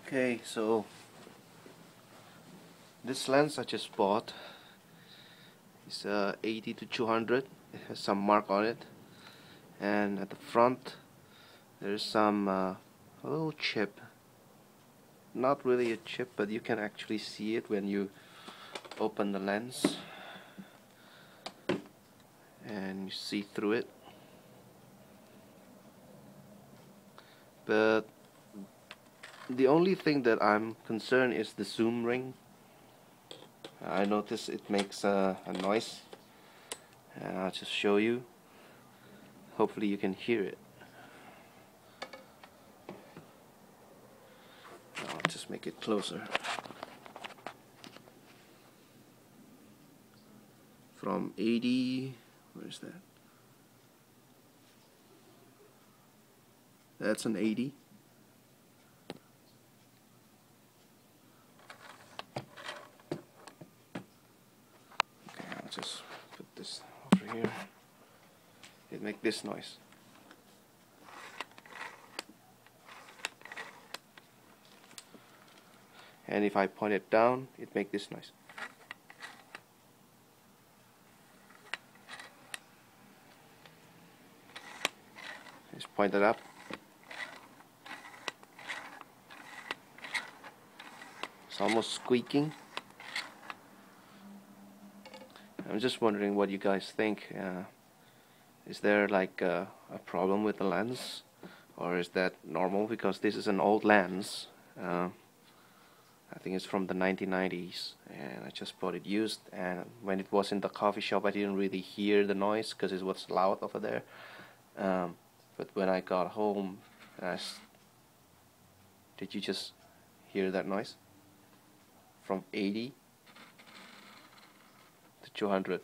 Okay, so this lens I just bought is 80 to 200. It has some mark on it, and at the front there's some a little chip. Not really a chip, but you can actually see it when you open the lens and you see through it. But the only thing that I'm concerned is the zoom ring. I notice it makes a noise, and I'll just show you. Hopefully you can hear it. I'll just make it closer. From 80, where is that? That's an 80. Okay, I'll just put this over here. It makes this noise. And if I point it down, it makes this noise. Just point it up. It's almost squeaking. I'm just wondering what you guys think. Is there like a problem with the lens, or is that normal? Because this is an old lens. I think it's from the 1990s, and I just bought it used, and when it was in the coffee shop I didn't really hear the noise because it was loud over there, but when I got home, did you just hear that noise? From 80 to 200.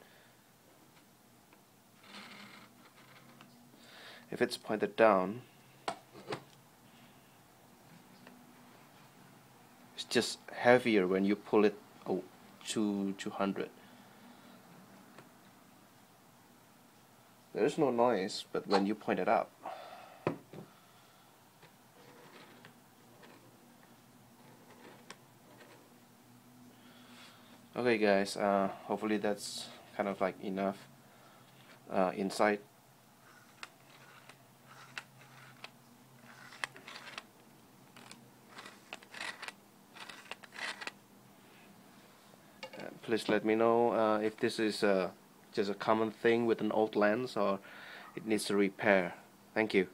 If it's pointed down, it's just heavier when you pull it to 200. There's no noise, but when you point it up, okay guys, hopefully that's kind of like enough insight. Please let me know if this is just a common thing with an old lens, or it needs a repair. Thank you.